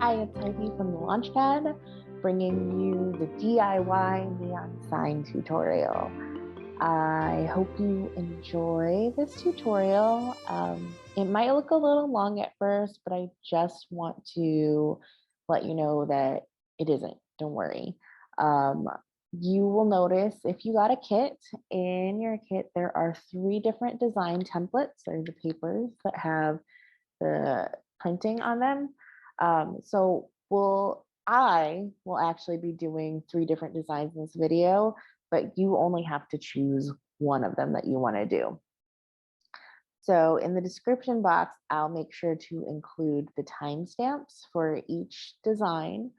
Hi, it's Heidi from the Launchpad, bringing you the DIY neon sign tutorial. I hope you enjoy this tutorial. It might look a little long at first, but I just want to let you know that it isn't. Don't worry. Um, you will notice if you got a kit, in your kit, there are 3 different design templates, or the papers that have the printing on them. I will actually be doing 3 different designs in this video, but you only have to choose one of them that you want to do. So in the description box, I'll make sure to include the timestamps for each design.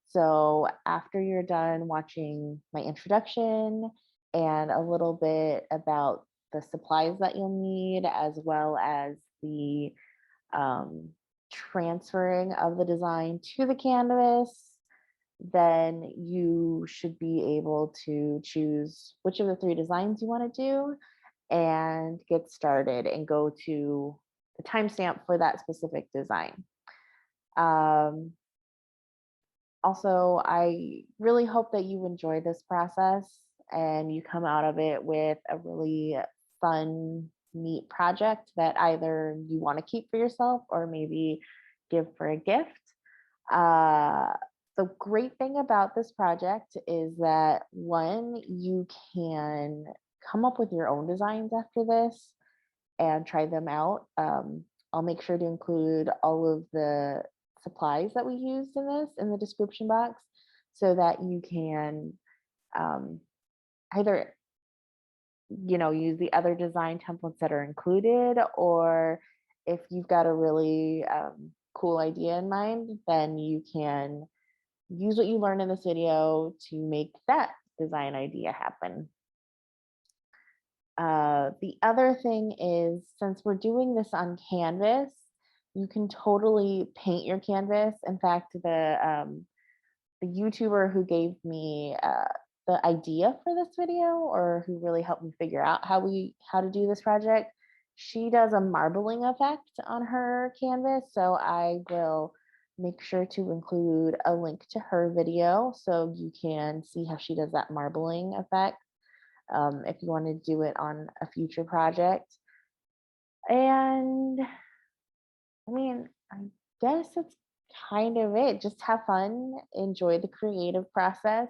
So after you're done watching my introduction and a little bit about the supplies that you'll need, as well as the um, transferring of the design to the canvas, then you should be able to choose which of the 3 designs you want to do and get started and go to the timestamp for that specific design. Um, Also, I really hope that you enjoy this process and you come out of it with a really fun, neat project that either you want to keep for yourself or maybe give for a gift. Uh, the great thing about this project is that one, you can come up with your own designs after this and try them out. I'll make sure to include all of the supplies that we used in this in the description box so that you can um, either use the other design templates that are included, or if you've got a really cool idea in mind, then you can use what you learned in this video to make that design idea happen. The other thing is, since we're doing this on canvas, you can totally paint your canvas. In fact, the YouTuber who gave me the idea for this video, or who really helped me figure out how to do this project, she does a marbling effect on her canvas. So I will make sure to include a link to her video so you can see how she does that marbling effect if you want to do it on a future project. And I mean, I guess that's kind of it. Just have fun, enjoy the creative process.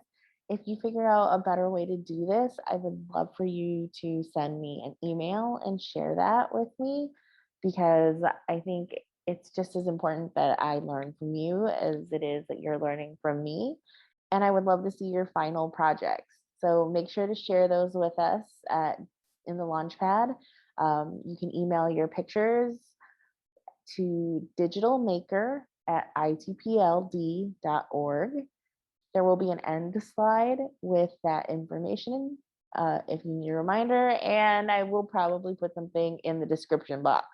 If you figure out a better way to do this, I would love for you to send me an email and share that with me, because I think it's just as important that I learn from you as it is that you're learning from me. And I would love to see your final projects. So make sure to share those with us in the Launchpad. You can email your pictures to digitalmaker@itpld.org. There will be an end slide with that information if you need a reminder, and I will probably put something in the description box.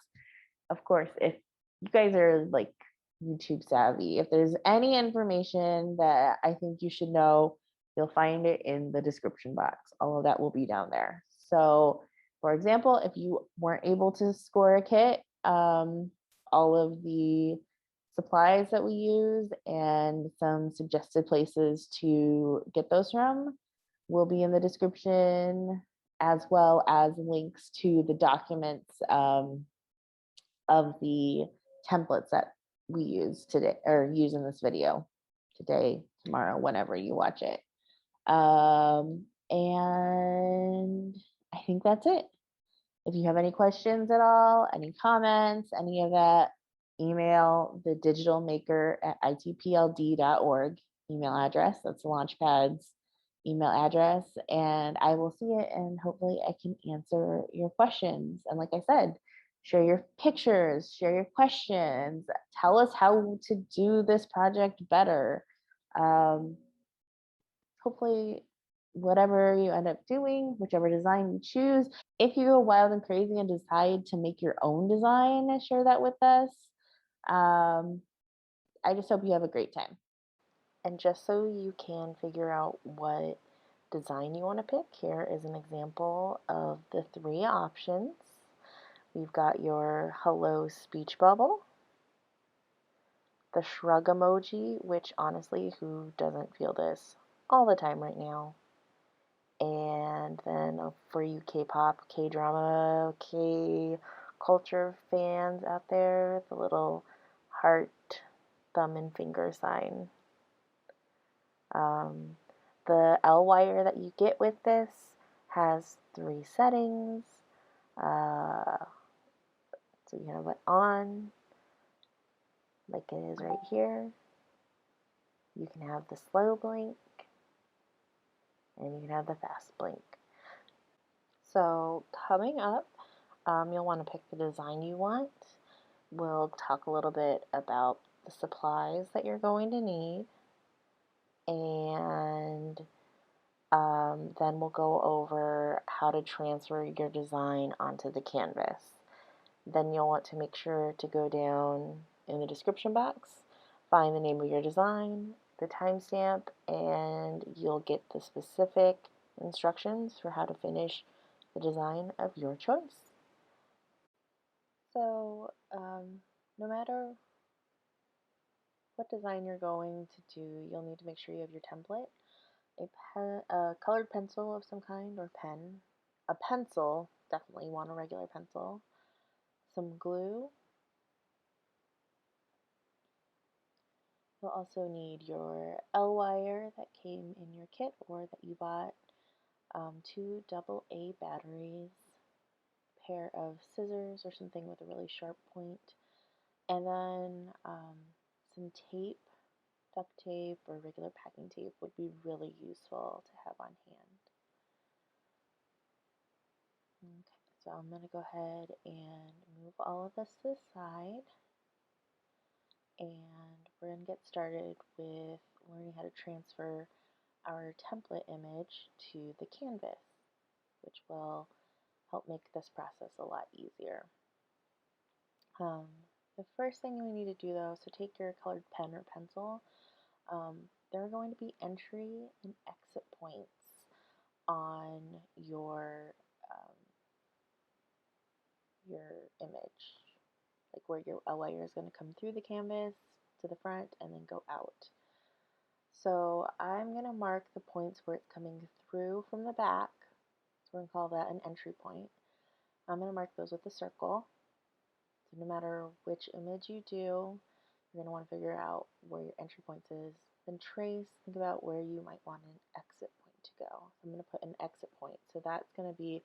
Of course, if you guys are like YouTube savvy, if there's any information that I think you should know, you'll find it in the description box. All of that will be down there. So, for example, if you weren't able to score a kit, all of the supplies that we use and some suggested places to get those from will be in the description, as well as links to the documents of the templates that we use today, or use in this video today, tomorrow, whenever you watch it. And I think that's it. If you have any questions at all, any comments, any of that, email the digitalmaker@itpld.org email address. That's the Launchpad's email address. And I will see it, and hopefully I can answer your questions. And like I said, share your pictures, share your questions, tell us how to do this project better. Hopefully, whatever you end up doing, whichever design you choose, if you go wild and crazy and decide to make your own design and share that with us, I just hope you have a great time. And just so you can figure out what design you want to pick, here is an example of the 3 options. We've got your hello speech bubble, the shrug emoji, which honestly, who doesn't feel this all the time right now? And then for you K-pop, K-drama, K-culture fans out there, the little heart, thumb, and finger sign. Um, the L wire that you get with this has 3 settings. So you have it on, like it is right here. You can have the slow blink, and you can have the fast blink. So coming up, you'll want to pick the design you want. We'll talk a little bit about the supplies that you're going to need, and then we'll go over how to transfer your design onto the canvas. Then you'll want to make sure to go down in the description box, find the name of your design, the timestamp, and you'll get the specific instructions for how to finish the design of your choice. So, no matter what design you're going to do, you'll need to make sure you have your template, a colored pencil of some kind or pen, a pencil, definitely want a regular pencil, some glue. You'll also need your L wire that came in your kit or that you bought, 2 AA batteries, a pair of scissors or something with a really sharp point, and then some tape. Duct tape or regular packing tape would be really useful to have on hand. Okay, so I'm going to go ahead and move all of this to the side, and we're going to get started with learning how to transfer our template image to the canvas, which will help make this process a lot easier. The first thing we need to do though, so take your colored pen or pencil. There are going to be entry and exit points on your image, like where your layer is going to come through the canvas to the front and then go out. So I'm going to mark the points where it's coming through from the back. So we're going to call that an entry point. I'm going to mark those with a circle. So no matter which image you do, you're going to want to figure out where your entry points is. Then trace, think about where you might want an exit point to go. So I'm going to put an exit point. So that's going to be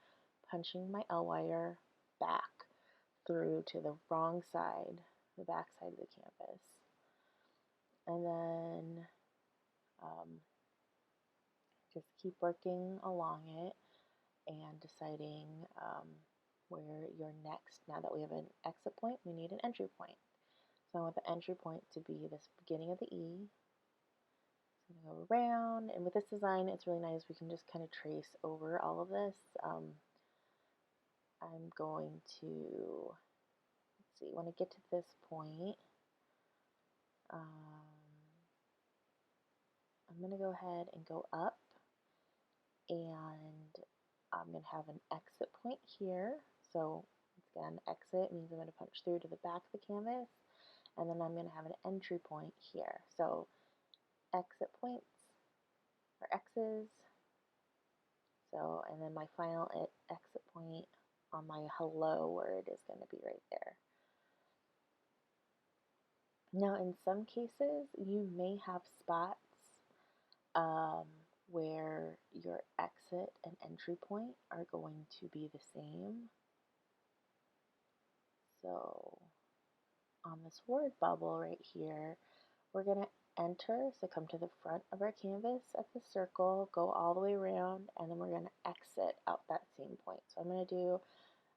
punching my L wire back through to the wrong side, the back side of the canvas. And then just keep working along it and deciding where your next, now that we have an exit point, we need an entry point. So I want the entry point to be this beginning of the E. So I'm going to go around, and with this design, it's really nice. We can just kind of trace over all of this. I'm going to, let's see, when I get to this point, I'm going to go ahead and go up, and I'm going to have an exit point here. So again, exit means I'm going to punch through to the back of the canvas, and then I'm going to have an entry point here. So exit points or X's. So, and then my final exit point on my hello word is going to be right there. Now, in some cases, you may have spots where your exit and entry point are going to be the same. So, on this word bubble right here, we're going to enter, so come to the front of our canvas at the circle, go all the way around, and then we're going to exit out that same point. So I'm going to do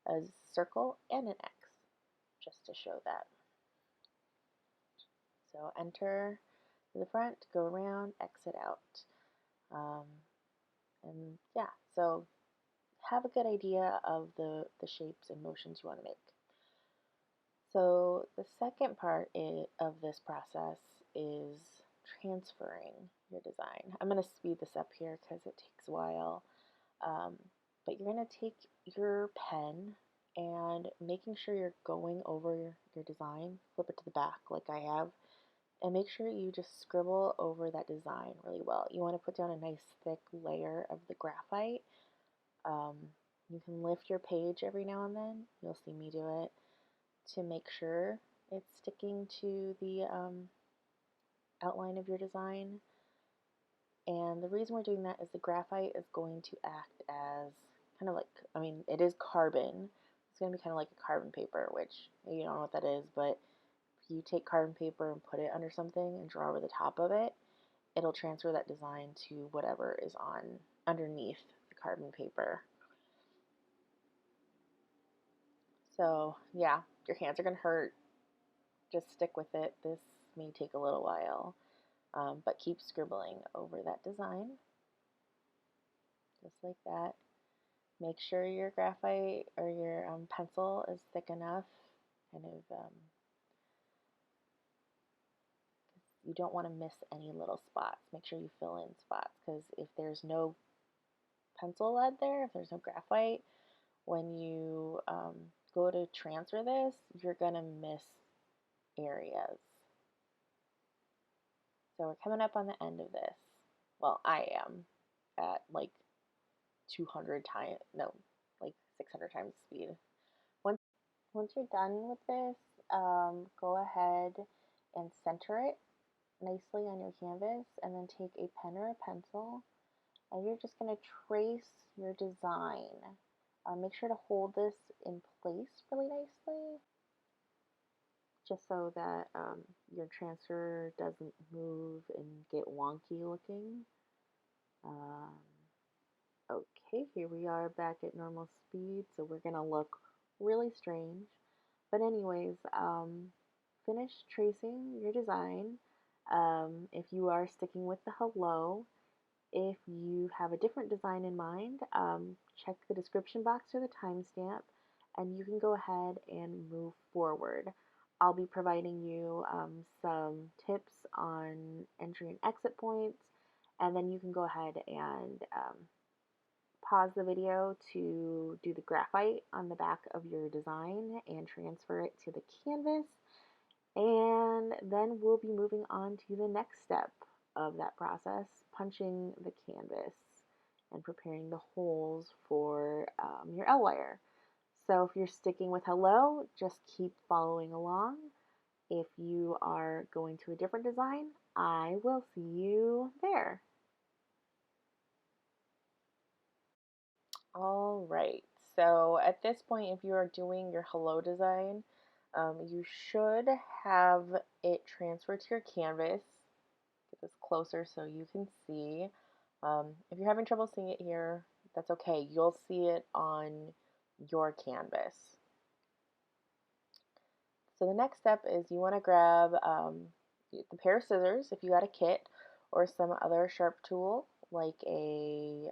a circle and an X just to show that. So enter to the front, go around, exit out. And yeah, so have a good idea of the shapes and motions you want to make. So the second part of this process is transferring your design. I'm going to speed this up here because it takes a while. But you're going to take your pen and making sure you're going over your design, flip it to the back like I have, And make sure you just scribble over that design really well. You want to put down a nice thick layer of the graphite. Um, you can lift your page every now and then. You'll see me do it to make sure it's sticking to the outline of your design. And the reason we're doing that is the graphite is going to act as kind of like, I mean, it is carbon. It's going to be kind of like a carbon paper, which you don't know what that is, but if you take carbon paper and put it under something and draw over the top of it, it'll transfer that design to whatever is on underneath the carbon paper. So yeah, your hands are going to hurt. Just stick with it. This may take a little while, but keep scribbling over that design, just like that. Make sure your graphite or your pencil is thick enough. Kind of, you don't want to miss any little spots. Make sure you fill in spots, because if there's no pencil lead there, if there's no graphite, when you go to transfer this, you're going to miss areas. So we're coming up on the end of this. Well, I am at like 200 times, no, like 600 times speed. Once you're done with this, go ahead and center it nicely on your canvas, and then take a pen or a pencil, and you're just going to trace your design. Make sure to hold this in place really nicely, just so that your transfer doesn't move and get wonky looking. Um, okay, here we are back at normal speed, so we're going to look really strange. But anyways, finish tracing your design. If you are sticking with the hello, if you have a different design in mind, check the description box for the timestamp, and you can go ahead and move forward. I'll be providing you some tips on entry and exit points, and then you can go ahead and pause the video to do the graphite on the back of your design and transfer it to the canvas. And then we'll be moving on to the next step of that process, punching the canvas and preparing the holes for your L wire. So if you're sticking with hello, just keep following along. If you are going to a different design, I will see you there. All right, so at this point, if you are doing your hello design, you should have it transfer to your canvas. Get this closer so you can see. If you're having trouble seeing it here, that's okay. You'll see it on your canvas. So the next step is you want to grab the pair of scissors if you got a kit, or some other sharp tool like an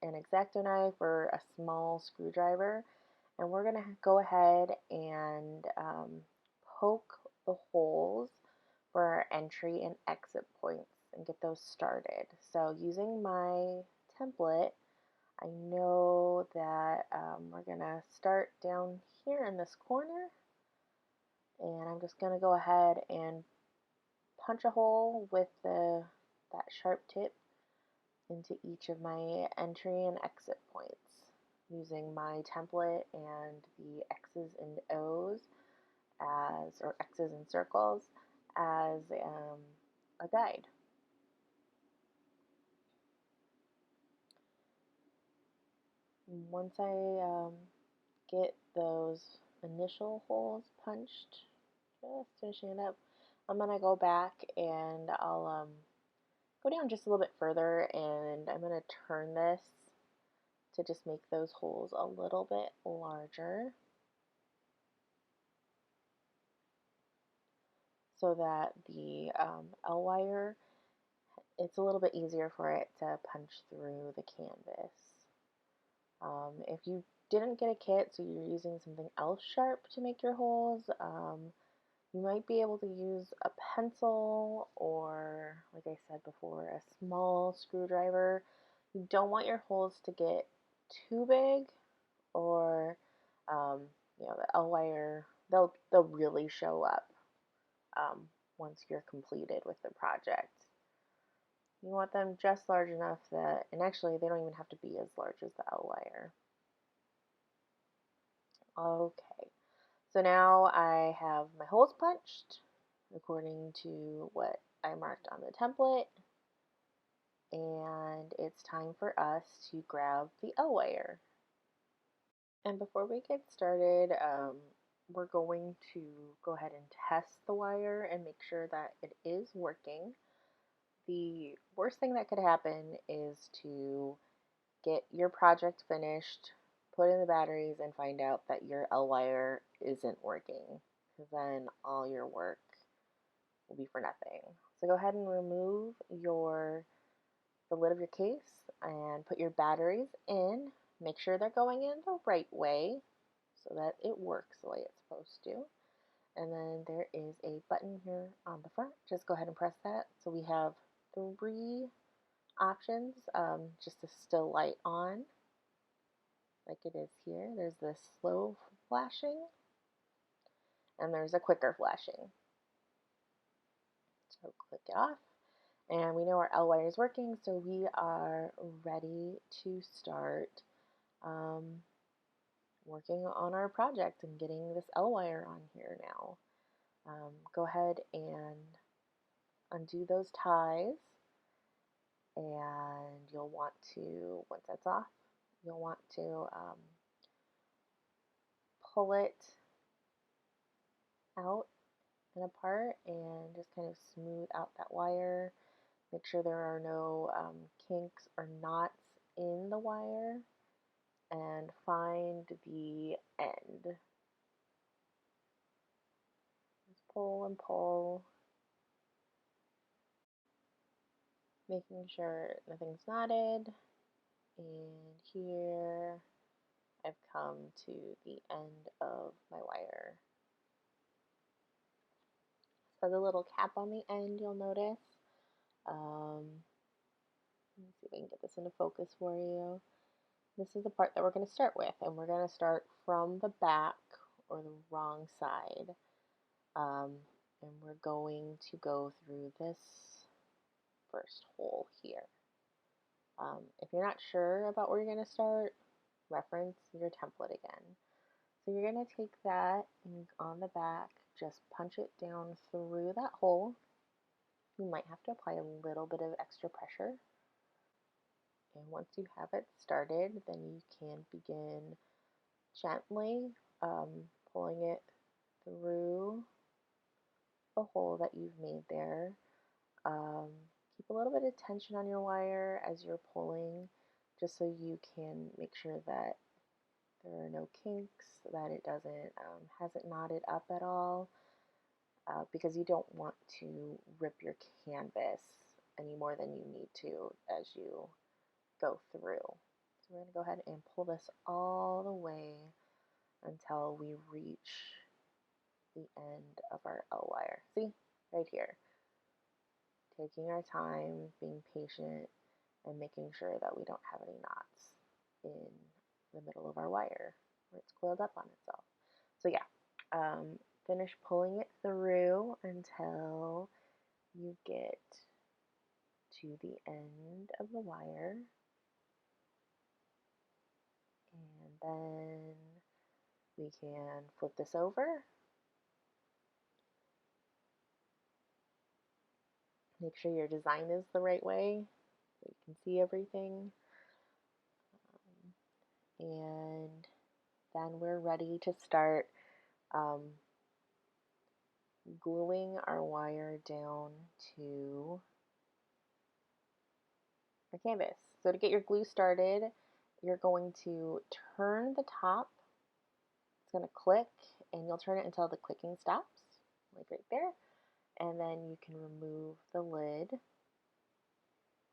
Xacto knife or a small screwdriver, and we're going to go ahead and poke the holes for our entry and exit points and get those started. So using my template, I know that we're going to start down here in this corner, and I'm just going to go ahead and punch a hole with that sharp tip into each of my entry and exit points using my template and the X's and O's or X's and circles as a guide. Once I get those initial holes punched, just finishing it up, I'm going to go back and I'll go down just a little bit further, and I'm going to turn this to just make those holes a little bit larger so that the L wire, it's a little bit easier for it to punch through the canvas. If you didn't get a kit, so you're using something else sharp to make your holes, you might be able to use a pencil or, like I said before, a small screwdriver. You don't want your holes to get too big, or the L wire, they'll really show up once you're completed with the project. You want them just large enough that, and actually they don't even have to be as large as the L wire. Okay, so now I have my holes punched according to what I marked on the template, and it's time for us to grab the L wire. And before we get started, we're going to go ahead and test the wire and make sure that it is working. The worst thing that could happen is to get your project finished, put in the batteries, and find out that your L wire isn't working, because then all your work will be for nothing. So go ahead and remove the lid of your case and put your batteries in. Make sure they're going in the right way so that it works the way it's supposed to. And then there is a button here on the front. Just go ahead and press that. So we have 3 options, just a still light on, like it is here. There's this slow flashing, and there's a quicker flashing. So click it off, and we know our L wire is working, so we are ready to start working on our project and getting this L wire on here now. Go ahead and undo those ties, and you'll want to, once that's off, you'll want to pull it out and apart and just kind of smooth out that wire. Make sure there are no kinks or knots in the wire, and find the end. Just pull and pull, making sure nothing's knotted. And here I've come to the end of my wire. So the little cap on the end, you'll notice. Let me see if I can get this into focus for you. This is the part that we're going to start with, and we're going to start from the back or the wrong side. And we're going to go through this first hole here. If you're not sure about where you're going to start, reference your template again. So you're going to take that and on the back, just punch it down through that hole. You might have to apply a little bit of extra pressure. And once you have it started, then you can begin gently pulling it through the hole that you've made there. Keep a little bit of tension on your wire as you're pulling, just so you can make sure that there are no kinks, that it hasn't knotted up at all, because you don't want to rip your canvas any more than you need to as you go through. So we're going to go ahead and pull this all the way until we reach the end of our L wire. See, right here. Taking our time, being patient, and making sure that we don't have any knots in the middle of our wire where it's coiled up on itself. So yeah, finish pulling it through until you get to the end of the wire, and then we can flip this over. Make sure your design is the right way so you can see everything. And then we're ready to start gluing our wire down to our canvas. So to get your glue started, you're going to turn the top. It's going to click, and you'll turn it until the clicking stops, like right there. And then you can remove the lid.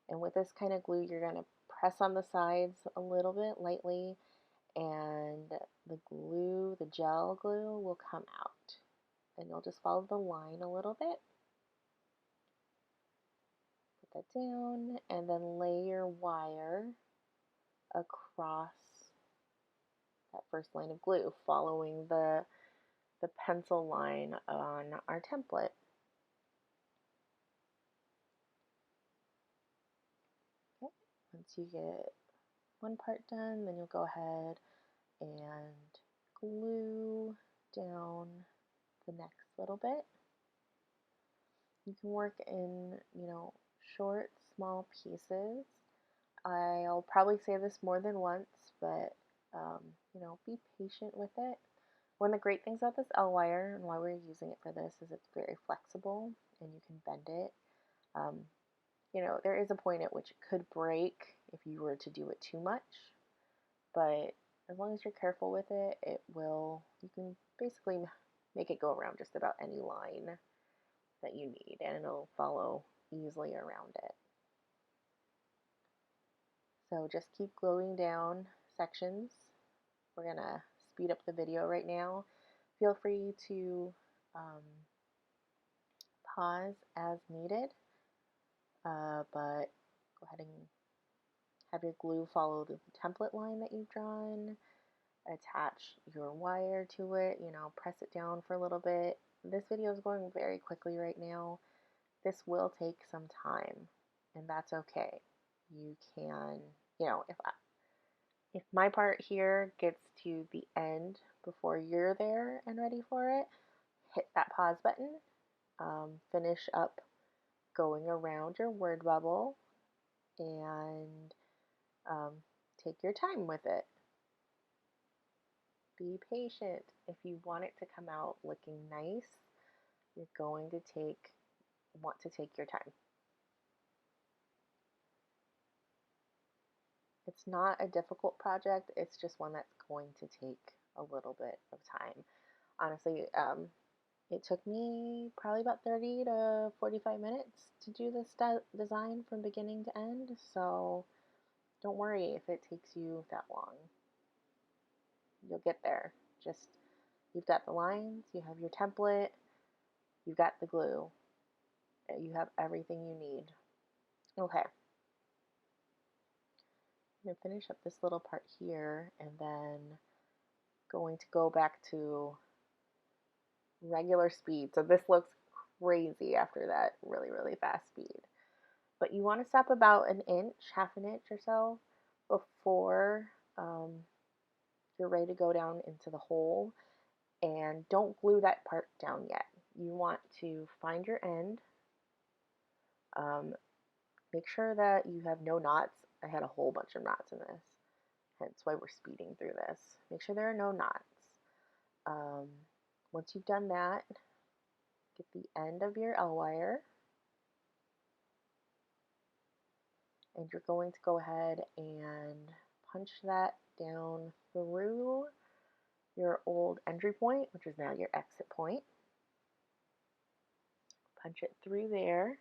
And with this kind of glue, you're going to press on the sides a little bit lightly, and the gel glue will come out. And you'll just follow the line a little bit. Put that down, and then lay your wire across that first line of glue, following the pencil line on our template. you get one part done, then you'll go ahead and glue down the next little bit. You can work in, short, small pieces. I'll probably say this more than once, but, be patient with it. One of the great things about this L wire and why we're using it for this is it's very flexible and you can bend it. Um, there is a point at which it could break if you were to do it too much, but as long as you're careful with it, you can basically make it go around just about any line that you need and it'll follow easily around it. So just keep gluing down sections. We're going to speed up the video right now. Feel free to pause as needed, but go ahead and have your glue follow the template line that you've drawn. Attach your wire to it, press it down for a little bit. This video is going very quickly right now. This will take some time, and that's okay. You can, if my part here gets to the end before you're there and ready for it, hit that pause button, finish up going around your word bubble, and take your time with it. Be patient. If you want it to come out looking nice, you're going to want to take your time. It's not a difficult project, it's just one that's going to take a little bit of time. Honestly, it took me probably about 30 to 45 minutes to do this design from beginning to end, so don't worry if it takes you that long. You'll get there. You've got the lines, you have your template, you've got the glue, you have everything you need. Okay. I'm going to finish up this little part here and then going to go back to regular speed. So this looks crazy after that really, really fast speed. But you want to stop about an inch, half an inch or so before you're ready to go down into the hole. And don't glue that part down yet. You want to find your end. Make sure that you have no knots. I had a whole bunch of knots in this. Hence why we're speeding through this. Make sure there are no knots. Once you've done that, get the end of your L wire. And you're going to go ahead and punch that down through your old entry point, which is now your exit point. Punch it through there.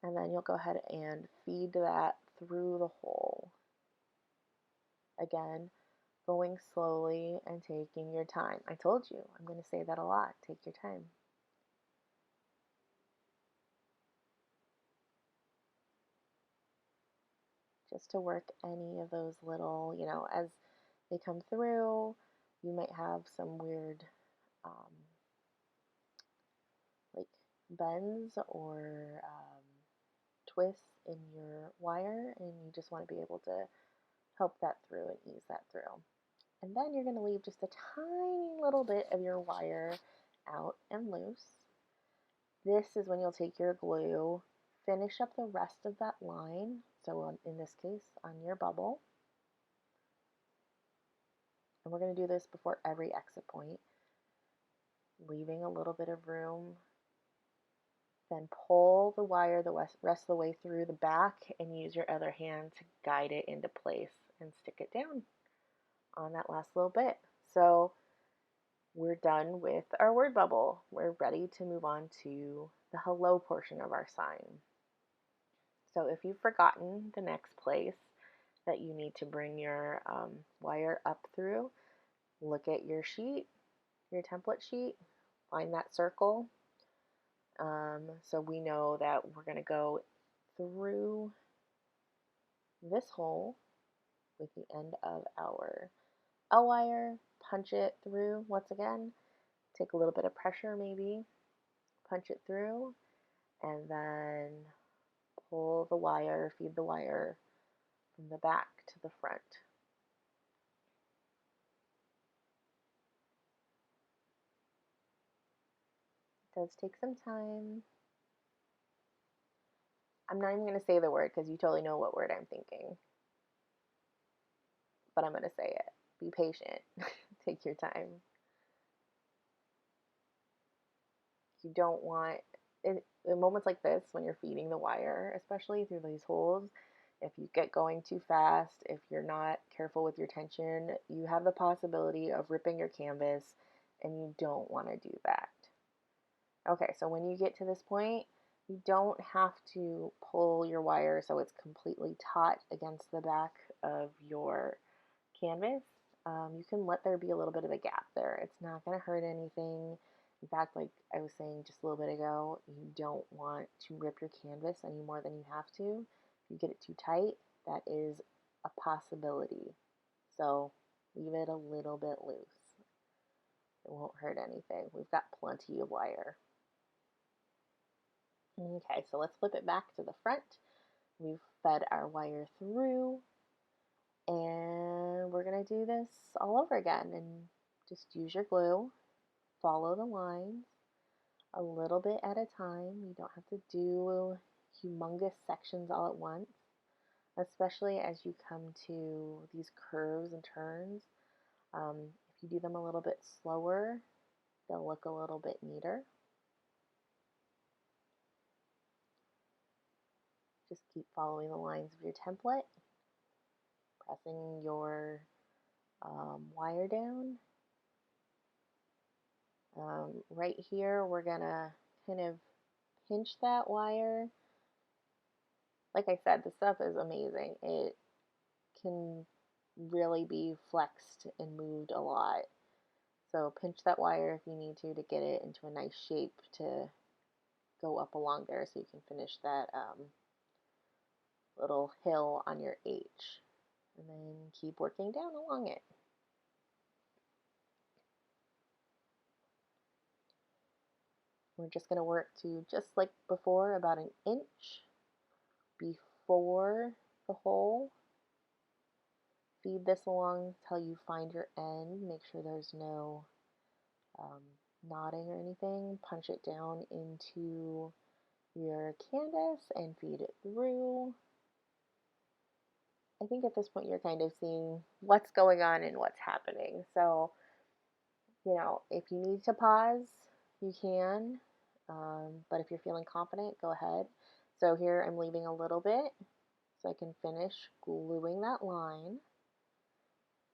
And then you'll go ahead and feed that through the hole. Again, going slowly and taking your time. I told you, I'm going to say that a lot. Take your time. Just to work any of those little, as they come through, you might have some weird like bends or twists in your wire, and you just want to be able to help that through and ease that through. And then you're going to leave just a tiny little bit of your wire out and loose. This is when you'll take your glue, finish up the rest of that line, so in this case on your bubble. And we're going to do this before every exit point, leaving a little bit of room. Then pull the wire the rest of the way through the back and use your other hand to guide it into place and stick it down on that last little bit. So we're done with our word bubble. We're ready to move on to the hello portion of our sign. So if you've forgotten the next place that you need to bring your wire up through, look at your sheet, your template sheet, find that circle. So we know that we're going to go through this hole with the end of our L wire, punch it through once again, take a little bit of pressure maybe, punch it through, and then pull the wire, feed the wire from the back to the front. It does take some time. I'm not even going to say the word because you totally know what word I'm thinking, but I'm going to say it. Be patient. Take your time. You don't want, in moments like this, when you're feeding the wire, especially through these holes, if you get going too fast, if you're not careful with your tension, you have the possibility of ripping your canvas, and you don't want to do that. Okay, so when you get to this point, you don't have to pull your wire so it's completely taut against the back of your canvas. You can let there be a little bit of a gap there. It's not going to hurt anything. In fact, like I was saying just a little bit ago, you don't want to rip your canvas any more than you have to. If you get it too tight, that is a possibility. So leave it a little bit loose. It won't hurt anything. We've got plenty of wire. Okay, so let's flip it back to the front. We've fed our wire through, and we're going to do this all over again. And just use your glue, follow the lines a little bit at a time. You don't have to do humongous sections all at once, especially as you come to these curves and turns. If you do them a little bit slower, they'll look a little bit neater. Just keep following the lines of your template, pressing your wire down. Right here, we're gonna kind of pinch that wire. Like I said, the stuff is amazing. It can really be flexed and moved a lot. So pinch that wire if you need to get it into a nice shape to go up along there so you can finish that little hill on your H. And then keep working down along it. We're just going to work to, just like before, about an inch before the hole. Feed this along till you find your end. Make sure there's no knotting or anything. Punch it down into your canvas and feed it through. I think at this point you're kind of seeing what's going on and what's happening. So, you know, if you need to pause, you can. But if you're feeling confident, go ahead. So here I'm leaving a little bit so I can finish gluing that line.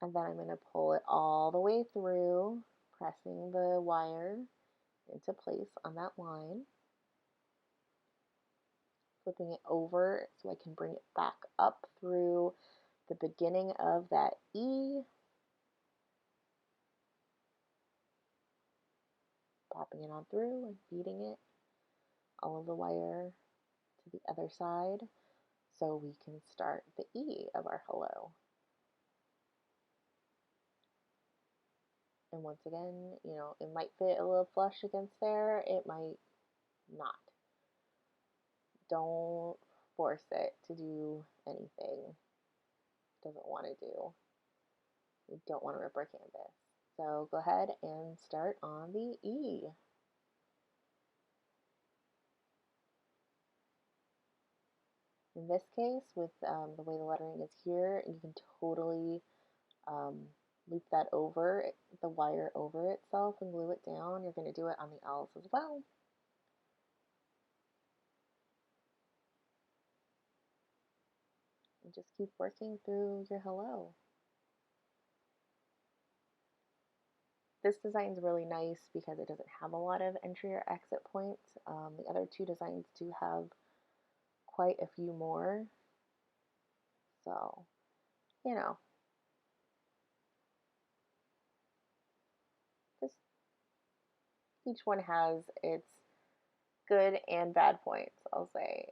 And then I'm going to pull it all the way through, pressing the wire into place on that line. Flipping it over so I can bring it back up through the beginning of that E. Popping it on through and feeding it all of the wire to the other side so we can start the E of our hello. And once again, you know, it might fit a little flush against there, it might not. Don't force it to do anything it doesn't want to do. We don't want to rip our canvas. So go ahead and start on the E. In this case, with the way the lettering is here, you can totally loop that over, the wire over itself and glue it down. You're going to do it on the L's as well. And just keep working through your hello. This design is really nice because it doesn't have a lot of entry or exit points. The other two designs do have quite a few more. So, you know, just each one has its good and bad points, I'll say.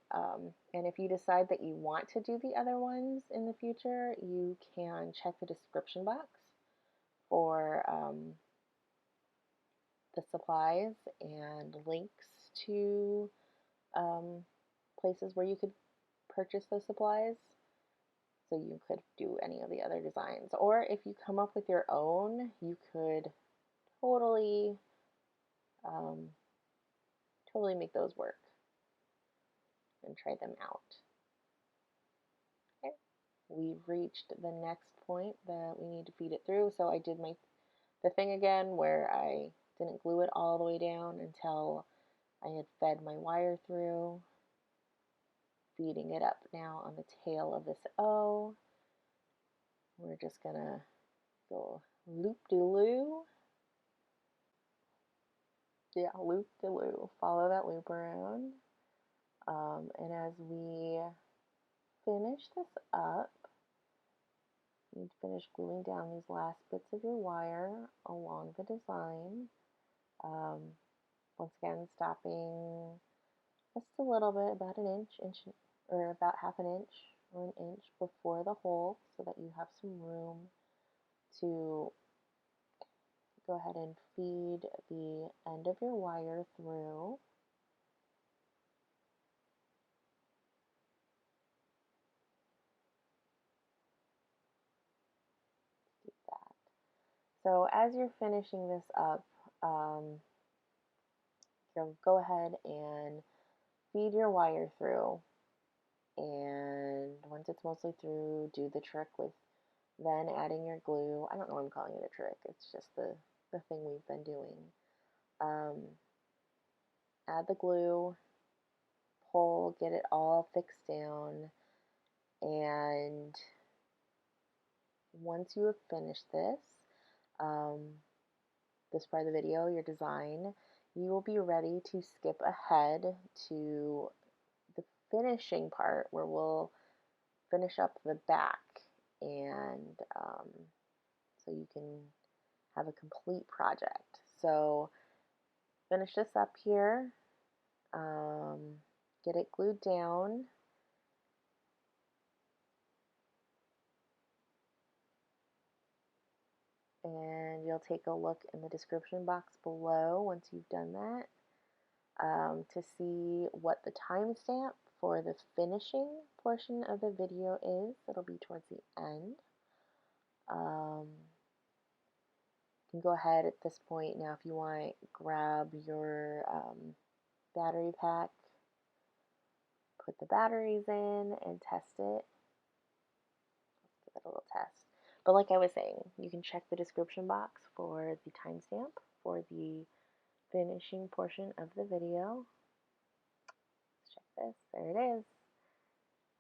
And if you decide that you want to do the other ones in the future, you can check the description box for the supplies and links to places where you could purchase those supplies so you could do any of the other designs. Or if you come up with your own, you could totally um, totally make those work and try them out. Okay, we've reached the next point that we need to feed it through. So I did the thing again where I didn't glue it all the way down until I had fed my wire through, feeding it up now on the tail of this O. We're just gonna go loop-de-loo. Yeah, loop-de-loo. Follow that loop around. And as we finish this up, you need to finish gluing down these last bits of your wire along the design. Once again, stopping just a little bit, about an inch, or about half an inch or an inch before the hole so that you have some room to go ahead and feed the end of your wire through. Do that. So as you're finishing this up, you'll go ahead and feed your wire through, and once it's mostly through, do the trick with then adding your glue. I don't know why I'm calling it a trick, it's just the thing we've been doing. Add the glue, pull, get it all fixed down, and once you have finished this part of the video, your design, you will be ready to skip ahead to the finishing part where we'll finish up the back, and so you can have a complete project. So finish this up here, get it glued down, and you'll take a look in the description box below once you've done that to see what the timestamp for the finishing portion of the video is. It'll be towards the end. You can go ahead at this point now, if you want, grab your battery pack, put the batteries in, and test it. Let's give it a little test. But like I was saying, you can check the description box for the timestamp for the finishing portion of the video. Let's check this. There it is.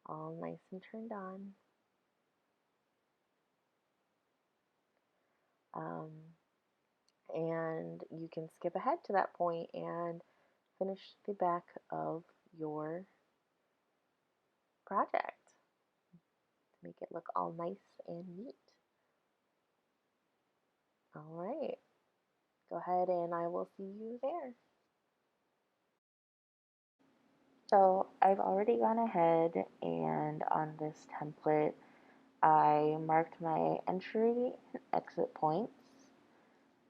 All nice and turned on. And you can skip ahead to that point and finish the back of your project to make it look all nice and neat. All right, go ahead and I will see you there. So I've already gone ahead and on this template, I marked my entry and exit points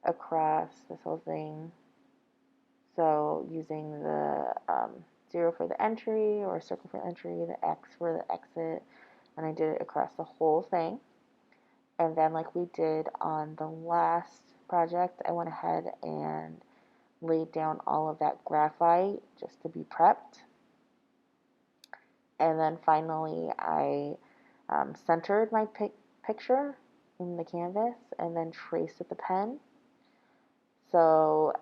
across this whole thing. So using the 0 for the entry, or circle for entry, the X for the exit, and I did it across the whole thing. And then like we did on the last project, I went ahead and laid down all of that graphite just to be prepped. And then finally I centered my picture in the canvas and then traced with the pen. So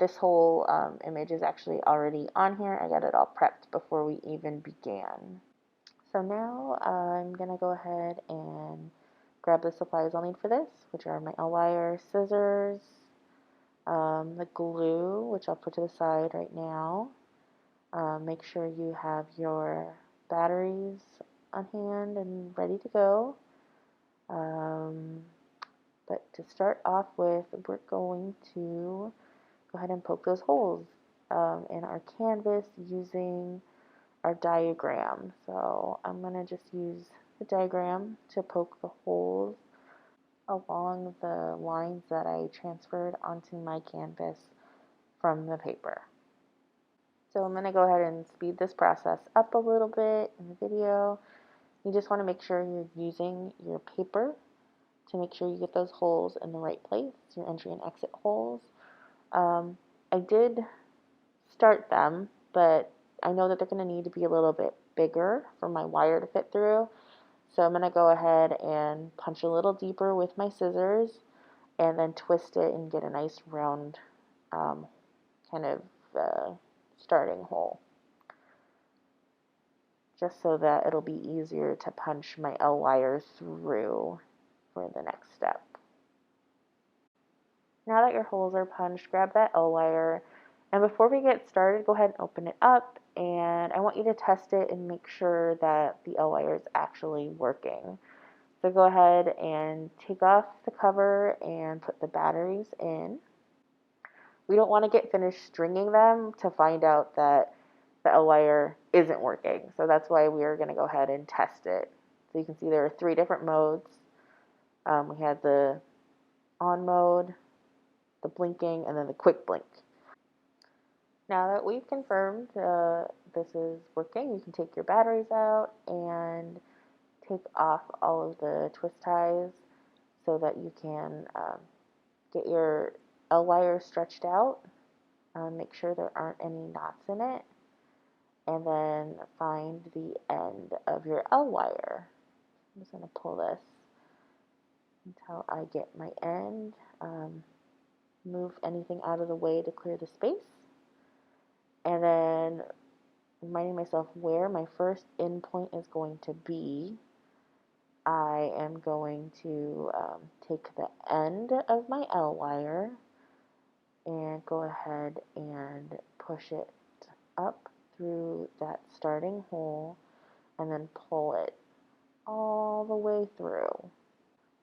this whole image is actually already on here. I got it all prepped before we even began. So now I'm going to go ahead and grab the supplies I'll need for this, which are my wire, scissors, the glue, which I'll put to the side right now. Make sure you have your batteries on hand and ready to go. But to start off with, we're going to go ahead and poke those holes in our canvas using our diagram. So I'm going to just use the diagram to poke the holes along the lines that I transferred onto my canvas from the paper. So I'm going to go ahead and speed this process up a little bit in the video. You just want to make sure you're using your paper to make sure you get those holes in the right place, your entry and exit holes. I did start them, but I know that they're going to need to be a little bit bigger for my wire to fit through. So I'm going to go ahead and punch a little deeper with my scissors and then twist it and get a nice round kind of starting hole, just so that it'll be easier to punch my L wire through for the next step. Now that your holes are punched, grab that L wire, and before we get started, go ahead and open it up, and I want you to test it and make sure that the L wire is actually working. So go ahead and take off the cover and put the batteries in. We don't want to get finished stringing them to find out that the L wire isn't working. So that's why we are going to go ahead and test it. So you can see there are 3 different modes. We had the on mode, the blinking, and then the quick blink. Now that we've confirmed this is working, you can take your batteries out and take off all of the twist ties so that you can get your L wire stretched out. Make sure there aren't any knots in it. And then find the end of your L wire. I'm just going to pull this until I get my end. Move anything out of the way to clear the space. And then reminding myself where my first end point is going to be, I am going to take the end of my L wire and go ahead and push it up through that starting hole and then pull it all the way through.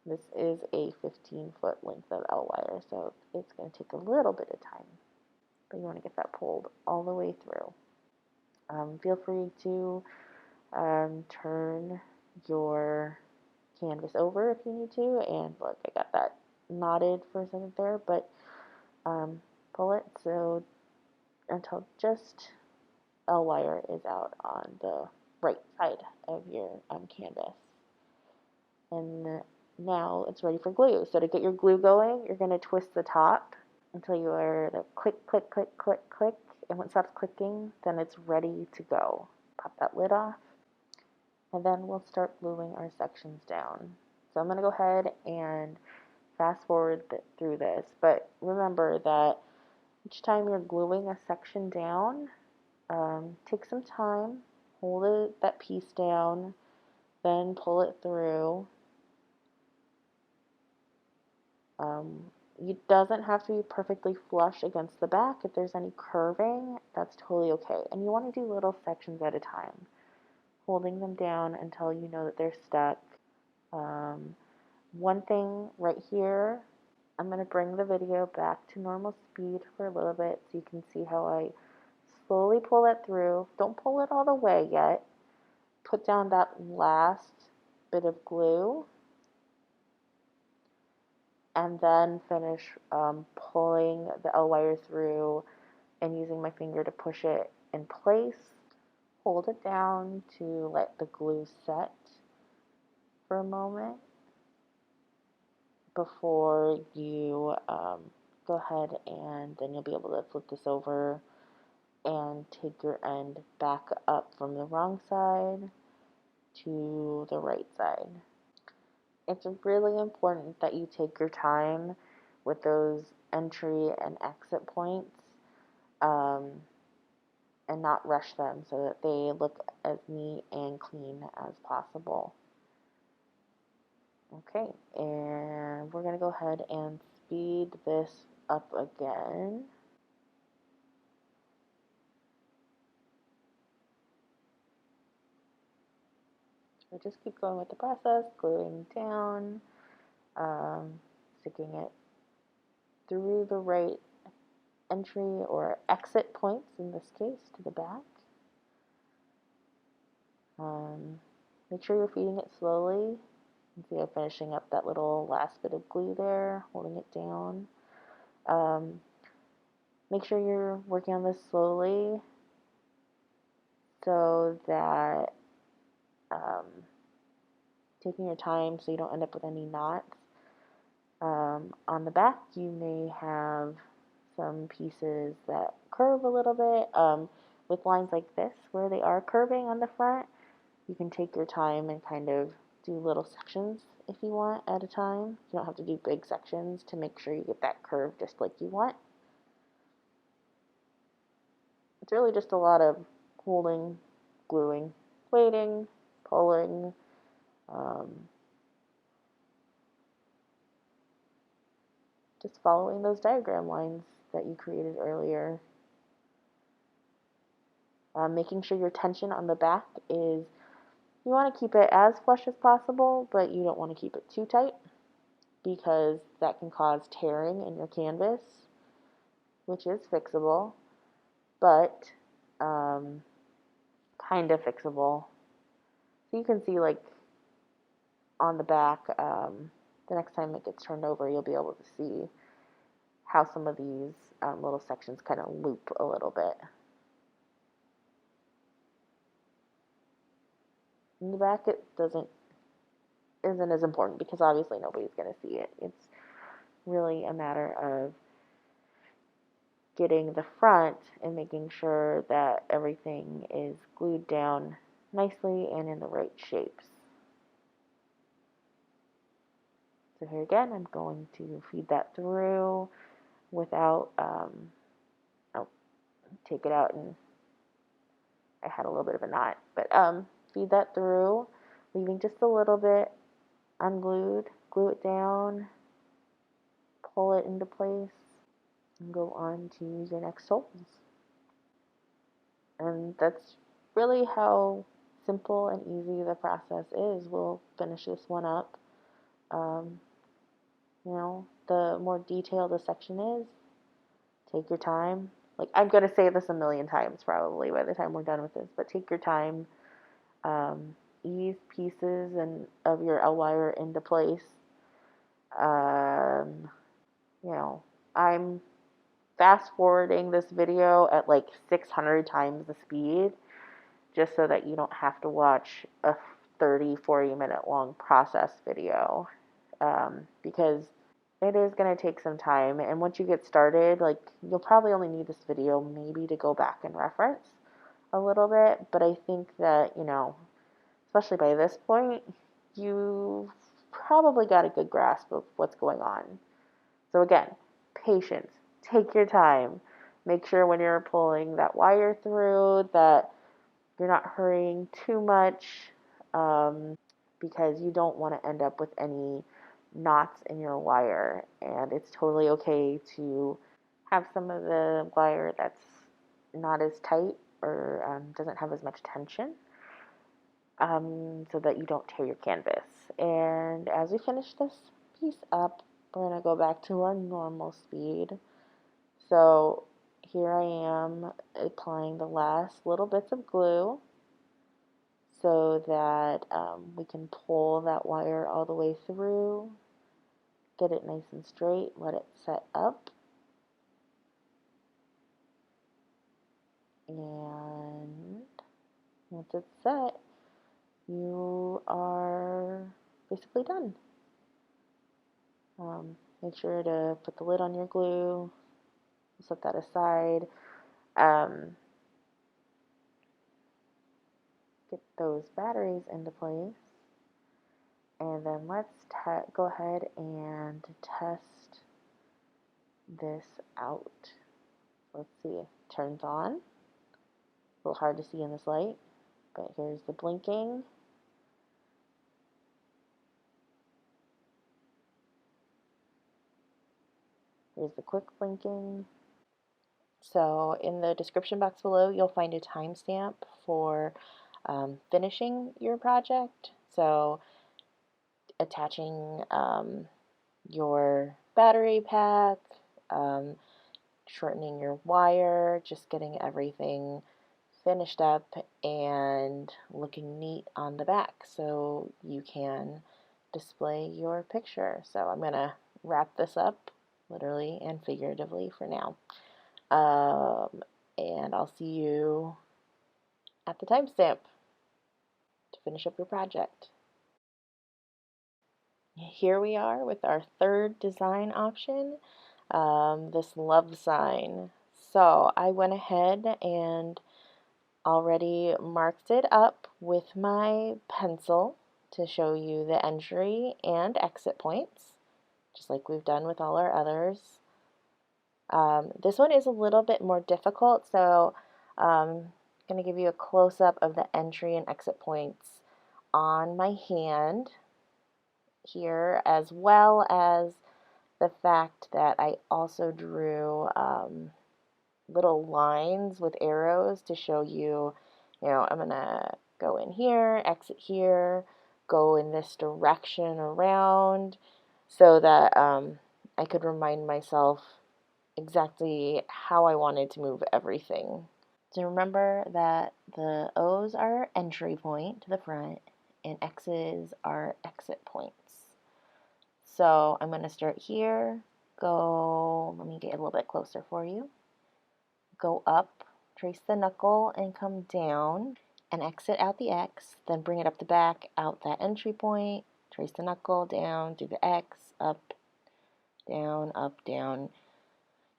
This is a 15-foot length of L wire, so it's going to take a little bit of time, but you want to get that pulled all the way through. Feel free to turn your canvas over if you need to, and look, I got that knotted for a second there, but pull it so until just L wire is out on the right side of your canvas. And now it's ready for glue. So to get your glue going, you're going to twist the top until you are the click, click, click, click, click. And when it stops clicking, then it's ready to go. Pop that lid off. And then we'll start gluing our sections down. So I'm going to go ahead and fast forward through this. But remember that each time you're gluing a section down, take some time, hold that piece down, then pull it through. It doesn't have to be perfectly flush against the back. If there's any curving, that's totally okay. And you want to do little sections at a time, holding them down until you know that they're stuck. One thing right here, I'm going to bring the video back to normal speed for a little bit so you can see how I slowly pull it through. Don't pull it all the way yet. Put down that last bit of glue and then finish pulling the L wire through and using my finger to push it in place. Hold it down to let the glue set for a moment before you go ahead, and then you'll be able to flip this over and take your end back up from the wrong side to the right side. It's really important that you take your time with those entry and exit points and not rush them so that they look as neat and clean as possible. Okay, and we're going to go ahead and speed this up again. So just keep going with the process, gluing down, sticking it through the right entry or exit points, in this case, to the back. Make sure you're feeding it slowly. You can see I'm finishing up that little last bit of glue there, holding it down. Make sure you're working on this slowly so that taking your time so you don't end up with any knots. On the back, you may have some pieces that curve a little bit. With lines like this, where they are curving on the front, you can take your time and kind of do little sections if you want at a time. You don't have to do big sections to make sure you get that curve just like you want. It's really just a lot of holding, gluing, waiting, pulling, just following those diagram lines that you created earlier. Making sure your tension on the back is, you want to keep it as flush as possible, but you don't want to keep it too tight because that can cause tearing in your canvas, which is fixable, but kind of fixable. So you can see, like, on the back, the next time it gets turned over, you'll be able to see how some of these little sections kind of loop a little bit. In the back, it isn't as important because obviously nobody's going to see it. It's really a matter of getting the front and making sure that everything is glued down nicely and in the right shapes. So here again, I'm going to feed that through without, take it out, and I had a little bit of a knot, but feed that through, leaving just a little bit unglued, glue it down, pull it into place, and go on to your next holes. And that's really how simple and easy the process is. We'll finish this one up. The more detailed the section is, take your time. Like, I'm going to say this a million times probably by the time we're done with this, but take your time. Ease pieces of your L-wire into place. I'm fast forwarding this video at like 600 times the speed just so that you don't have to watch a 30-40 minute long process video, because it is going to take some time, and once you get started, like, you'll probably only need this video maybe to go back and reference a little bit, but I think that, especially by this point, you've probably got a good grasp of what's going on. So again, patience, take your time, make sure when you're pulling that wire through that you're not hurrying too much, because you don't want to end up with any knots in your wire, and it's totally okay to have some of the wire that's not as tight or doesn't have as much tension, so that you don't tear your canvas. And as we finish this piece up, we're going to go back to our normal speed. So here I am applying the last little bits of glue so that we can pull that wire all the way through, get it nice and straight, let it set up, and once it's set, you are basically done. Make sure to put the lid on your glue, set that aside, get those batteries into place, and then let's go ahead and test this out. Let's see, it turns on. A little hard to see in this light, but here's the blinking. Here's the quick blinking. So in the description box below, you'll find a timestamp for finishing your project. So attaching your battery pack, shortening your wire, just getting everything finished up and looking neat on the back so you can display your picture. So I'm going to wrap this up literally and figuratively for now. And I'll see you at the timestamp to finish up your project. Here we are with our third design option, this love sign. So I went ahead and already marked it up with my pencil to show you the entry and exit points, just like we've done with all our others. This one is a little bit more difficult, so I'm going to give you a close-up of the entry and exit points on my hand here, as well as the fact that I also drew little lines with arrows to show you, I'm going to go in here, exit here, go in this direction around, so that I could remind myself exactly how I wanted to move everything. So remember that the O's are entry point to the front and X's are exit points. So I'm going to start here, let me get a little bit closer for you. Go up, trace the knuckle and come down and exit out the X, then bring it up the back, out that entry point, trace the knuckle, down, do the X, up, down,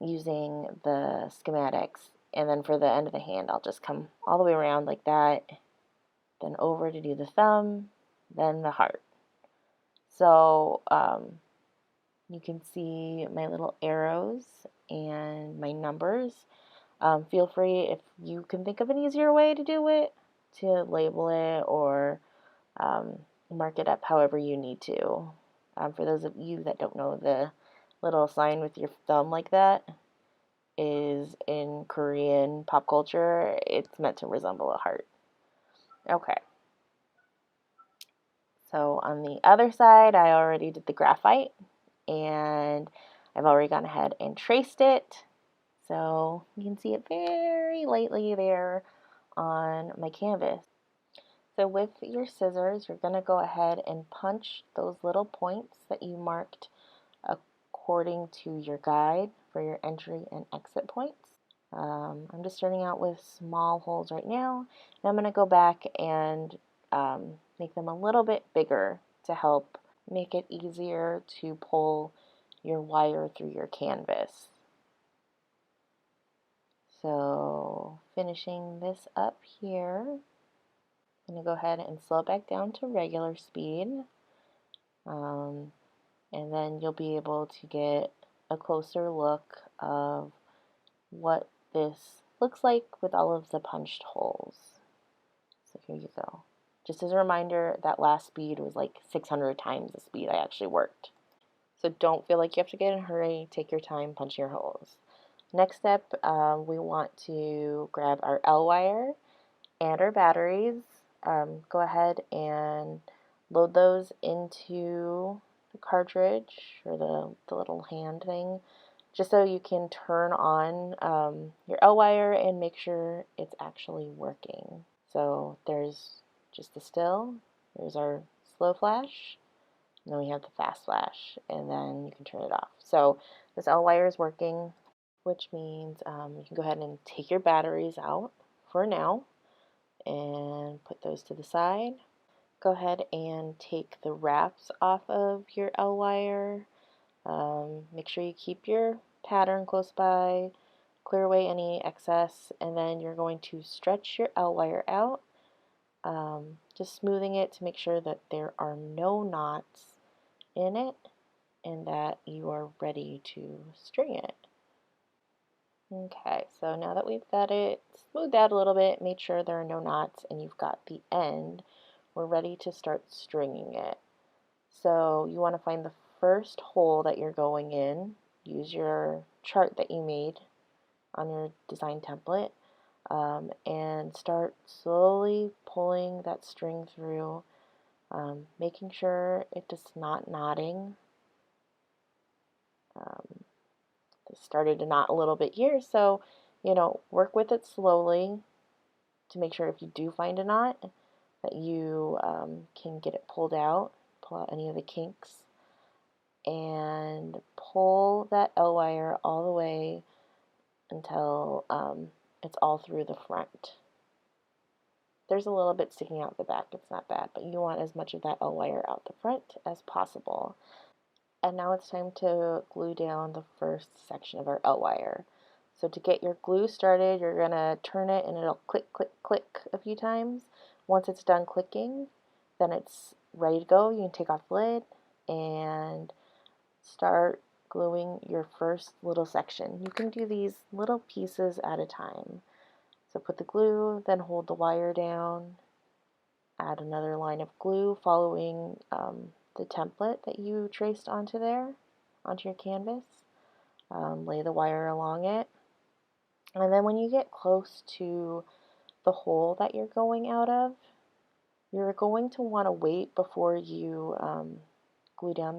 using the schematics. And then for the end of the hand, I'll just come all the way around like that, then over to do the thumb, then the heart. So you can see my little arrows and my numbers. Feel free, if you can think of an easier way to do it, to label it or mark it up however you need to. For those of you that don't know, the little sign with your thumb like that is in Korean pop culture. It's meant to resemble a heart. Okay. So on the other side, I already did the graphite, and I've already gone ahead and traced it. So you can see it very lightly there on my canvas. So with your scissors, you're going to go ahead and punch those little points that you marked according to your guide for your entry and exit points. I'm just starting out with small holes right now, and I'm going to go back and make them a little bit bigger to help make it easier to pull your wire through your canvas. So finishing this up here, I'm going to go ahead and slow it back down to regular speed, and then you'll be able to get a closer look of what this looks like with all of the punched holes. So here you go. Just as a reminder, that last speed was like 600 times the speed I actually worked. So don't feel like you have to get in a hurry. Take your time punching your holes. Next step, we want to grab our L wire and our batteries. Go ahead and load those into the cartridge or the little hand thing, just so you can turn on your L wire and make sure it's actually working. So there's just the still, there's our slow flash, and then we have the fast flash, and then you can turn it off. So this L wire is working, which means you can go ahead and take your batteries out for now and put those to the side. Go ahead and take the wraps off of your L wire. Make sure you keep your pattern close by, clear away any excess, and then you're going to stretch your L wire out, just smoothing it to make sure that there are no knots in it and that you are ready to string it. Okay, so now that we've got it smoothed out a little bit, made sure there are no knots, and you've got the end, we're ready to start stringing it. So you want to find the first hole that you're going in, use your chart that you made on your design template, and start slowly pulling that string through, making sure it is not knotting. It started to knot a little bit here, so work with it slowly to make sure if you do find a knot that you can get it pull out any of the kinks, and pull that L wire all the way until it's all through the front. There's a little bit sticking out the back, it's not bad, but you want as much of that L wire out the front as possible. And now it's time to glue down the first section of our L wire. So to get your glue started, you're gonna turn it and it'll click, click, click a few times. Once it's done clicking, then it's ready to go. You can take off the lid and start gluing your first little section. You can do these little pieces at a time. So put the glue, then hold the wire down, add another line of glue following the template that you traced onto there, onto your canvas. Lay the wire along it. And then when you get close to the hole that you're going out of, you're going to want to wait before you glue down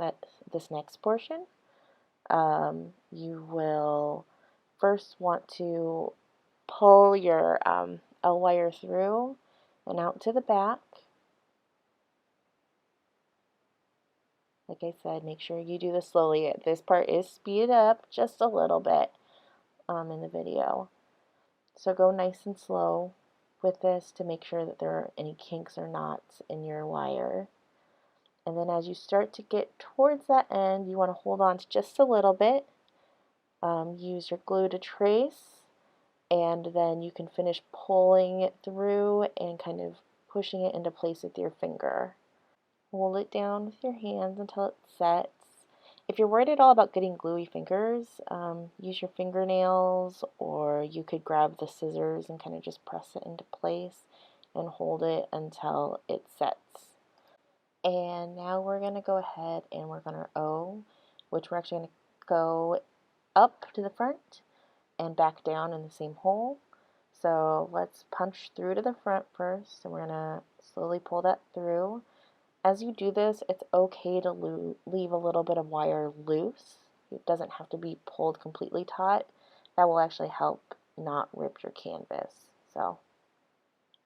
this next portion. You will first want to pull your L wire through and out to the back. Like I said, make sure you do this slowly. This part is speeded up just a little bit in the video. So go nice and slow with this to make sure that there aren't any kinks or knots in your wire. And then as you start to get towards that end, you want to hold on to just a little bit. Use your glue to trace, and then you can finish pulling it through and kind of pushing it into place with your finger. Hold it down with your hands until it sets. If you're worried at all about getting gluey fingers, use your fingernails, or you could grab the scissors and kind of just press it into place and hold it until it sets. And now we're going to go ahead and we're going to O, which we're actually going to go up to the front and back down in the same hole. So let's punch through to the front first, and we're going to slowly pull that through. As you do this, it's okay to leave a little bit of wire loose. It doesn't have to be pulled completely taut. That will actually help not rip your canvas. So,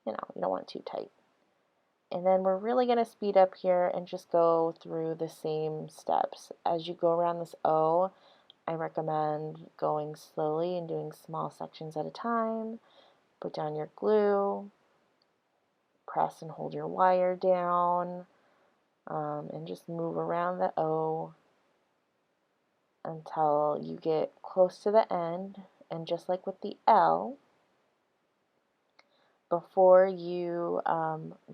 you don't want it too tight. And then we're really going to speed up here and just go through the same steps. As you go around this O, I recommend going slowly and doing small sections at a time. Put down your glue, press and hold your wire down, and just move around the O until you get close to the end. And just like with the L, before you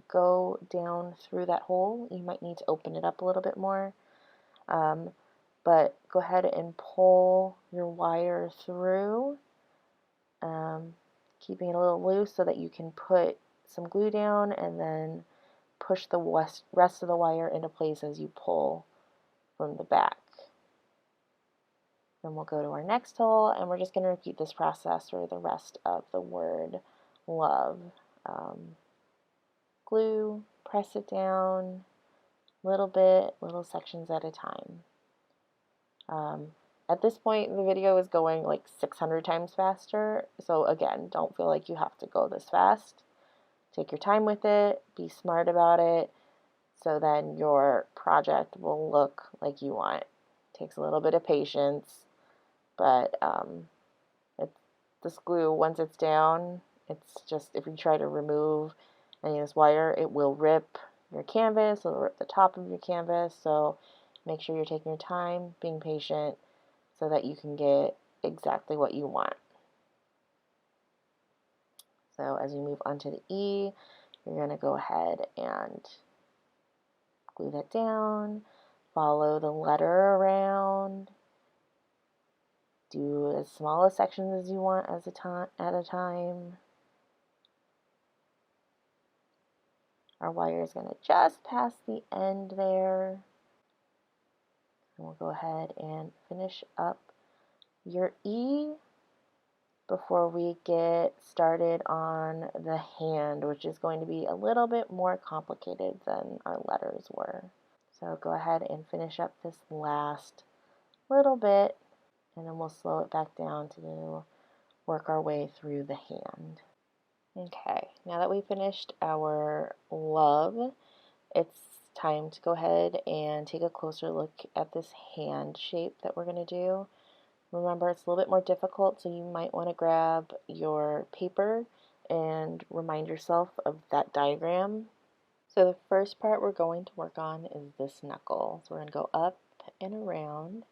go down through that hole, you might need to open it up a little bit more. But go ahead and pull your wire through, keeping it a little loose so that you can put some glue down and then push the rest of the wire into place as you pull from the back. Then we'll go to our next hole, and we're just going to repeat this process for the rest of the word love. Glue, press it down, little bit, little sections at a time. At this point, the video is going like 600 times faster, so again, don't feel like you have to go this fast. Take your time with it, be smart about it, so then your project will look like you want. It takes a little bit of patience, but this glue, once it's down, it's just, if you try to remove any of this wire, it will rip your canvas, it'll rip the top of your canvas, so make sure you're taking your time, being patient, so that you can get exactly what you want. So as you move on to the E, you're going to go ahead and glue that down, follow the letter around, do as small a sections as you want at a time. Our wire is going to just pass the end there. And we'll go ahead and finish up your E before we get started on the hand, which is going to be a little bit more complicated than our letters were. So go ahead and finish up this last little bit, and then we'll slow it back down to work our way through the hand. Okay, now that we finished our love, it's time to go ahead and take a closer look at this hand shape that we're going to do. Remember, it's a little bit more difficult, so you might want to grab your paper and remind yourself of that diagram. So the first part we're going to work on is this knuckle. So we're going to go up and around.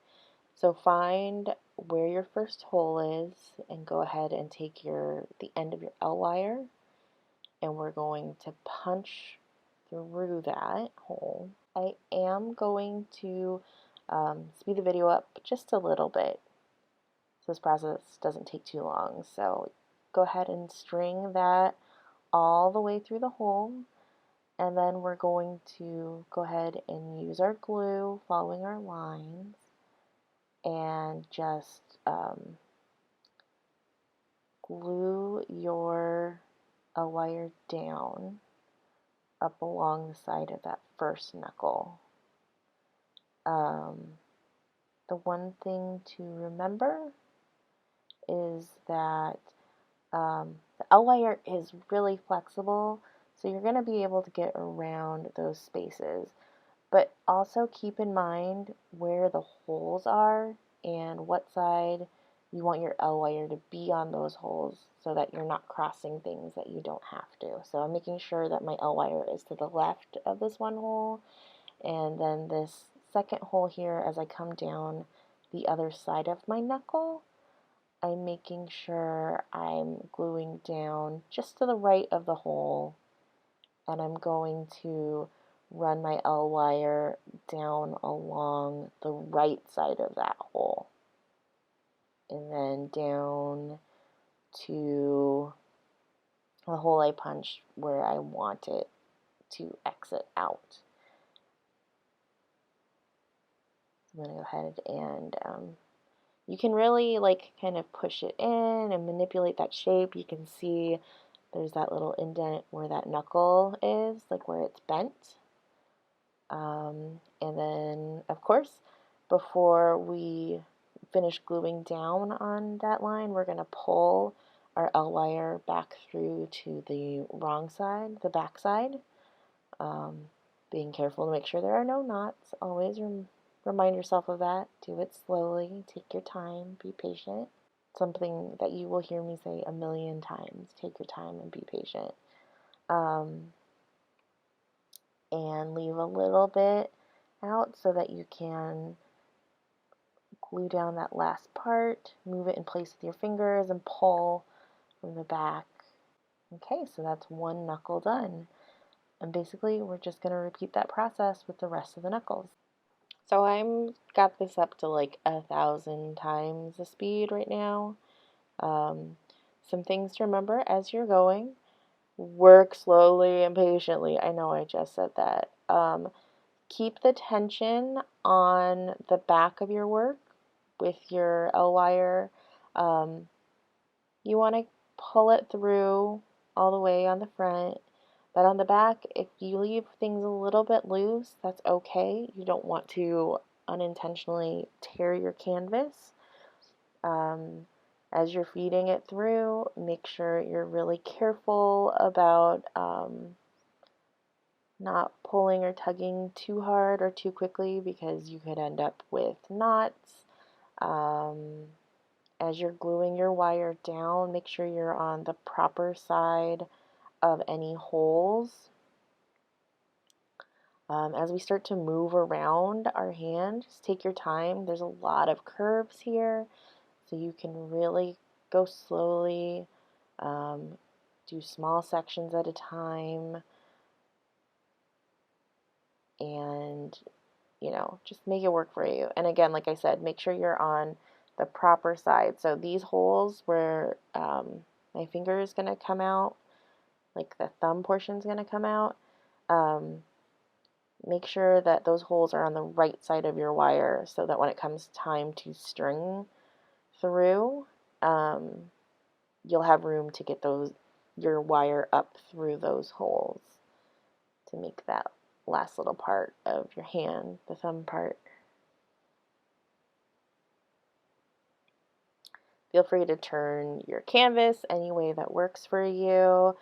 So find where your first hole is and go ahead and take the end of your L wire, and we're going to punch through that hole. I am going to speed the video up just a little bit so this process doesn't take too long. So go ahead and string that all the way through the hole, and then we're going to go ahead and use our glue following our lines and just glue your wire down up along the side of that first knuckle. The one thing to remember is that the L wire is really flexible, so you're going to be able to get around those spaces. But also keep in mind where the holes are and what side you want your L wire to be on those holes so that you're not crossing things that you don't have to. So I'm making sure that my L wire is to the left of this one hole, and then this second hole here, as I come down the other side of my knuckle, I'm making sure I'm gluing down just to the right of the hole, and I'm going to run my L wire down along the right side of that hole, and then down to the hole I punched where I want it to exit out. I'm going to go ahead and you can really kind of push it in and manipulate that shape. You can see there's that little indent where that knuckle is, like where it's bent. And then, of course, before we finish gluing down on that line, we're going to pull our L wire back through to the wrong side, the back side. Being careful to make sure there are no knots. Always remind yourself of that. Do it slowly. Take your time. Be patient. Something that you will hear me say a million times. Take your time and be patient. And leave a little bit out so that you can glue down that last part, move it in place with your fingers, and pull from the back. Okay, so that's one knuckle done. And basically, we're just going to repeat that process with the rest of the knuckles. So I'm got this up to like 1,000 times the speed right now. Some things to remember as you're going. Work slowly and patiently. I know I just said that. Keep the tension on the back of your work with your L wire. You want to pull it through all the way on the front, but on the back, if you leave things a little bit loose, that's okay. You don't want to unintentionally tear your canvas. As you're feeding it through, make sure you're really careful about not pulling or tugging too hard or too quickly because you could end up with knots. As you're gluing your wire down, make sure you're on the proper side of any holes. As we start to move around our hand, just take your time. There's a lot of curves here, so you can really go slowly, do small sections at a time, and just make it work for you. And again, like I said, make sure you're on the proper side. So these holes where my finger is going to come out, like the thumb portion is going to come out, make sure that those holes are on the right side of your wire so that when it comes time to string through, you'll have room to get your wire up through those holes to make that last little part of your hand, the thumb part. Feel free to turn your canvas any way that works for you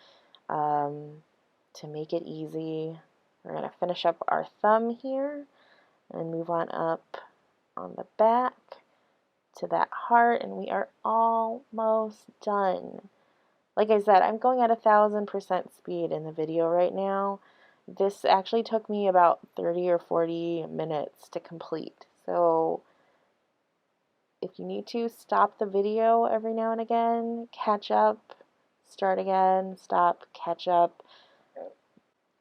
to make it easy. We're going to finish up our thumb here and move on up on the back to that heart, and we are almost done. Like I said, I'm going at 1,000% speed in the video right now. This actually took me about 30 or 40 minutes to complete. So if you need to, stop the video every now and again, catch up, start again, stop, catch up,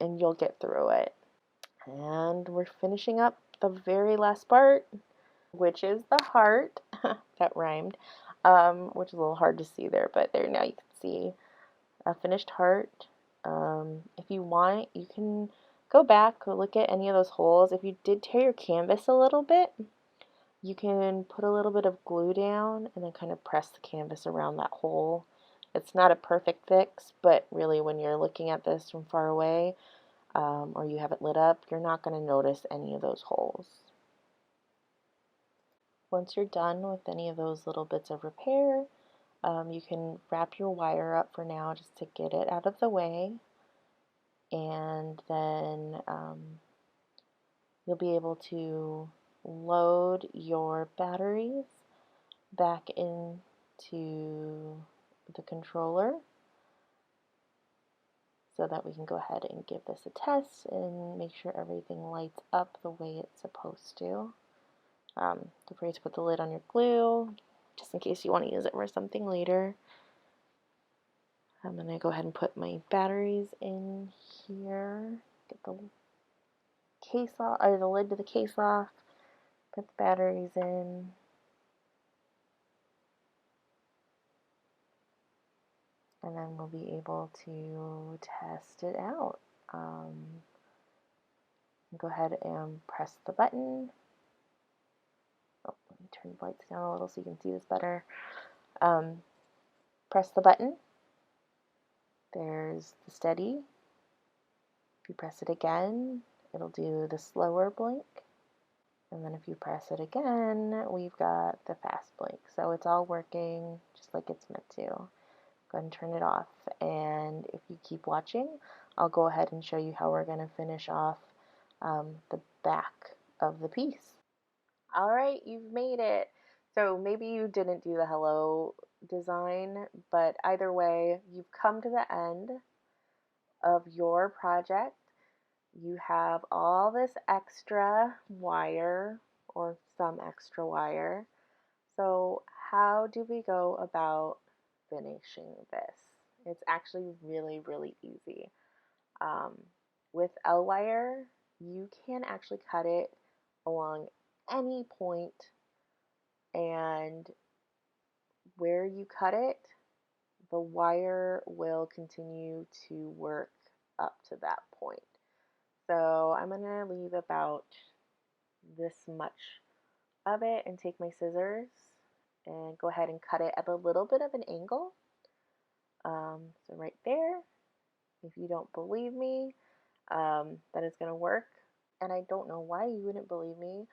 and you'll get through it. And we're finishing up the very last part, which is the heart. That rhymed, which is a little hard to see there, but there now you can see a finished heart. If you want, you can go back, look at any of those holes. If you did tear your canvas a little bit, you can put a little bit of glue down and then kind of press the canvas around that hole. It's not a perfect fix, but really when you're looking at this from far away, or you have it lit up, you're not going to notice any of those holes. Once you're done with any of those little bits of repair, you can wrap your wire up for now just to get it out of the way, and then you'll be able to load your batteries back into the controller so that we can go ahead and give this a test and make sure everything lights up the way it's supposed to. Don't forget to put the lid on your glue just in case you want to use it for something later. I'm going to go ahead and put my batteries in here, get the case off, or the lid to the case off, put the batteries in. And then we'll be able to test it out. Go ahead and press the button. Oh, let me turn the lights down a little so you can see this better. Press the button. There's the steady. If you press it again, it'll do the slower blink. And then if you press it again, we've got the fast blink. So it's all working just like it's meant to. Go ahead and turn it off. And if you keep watching, I'll go ahead and show you how we're going to finish off the back of the piece. All right, you've made it. So maybe you didn't do the hello design, but either way, you've come to the end of your project. You have all this extra wire or some extra wire. So how do we go about finishing this? It's actually really, really easy. Um, with L wire, you can actually cut it along any point, and where you cut it, the wire will continue to work up to that point. So I'm going to leave about this much of it and take my scissors and go ahead and cut it at a little bit of an angle. So right there, if you don't believe me, that is going to work. And I don't know why you wouldn't believe me,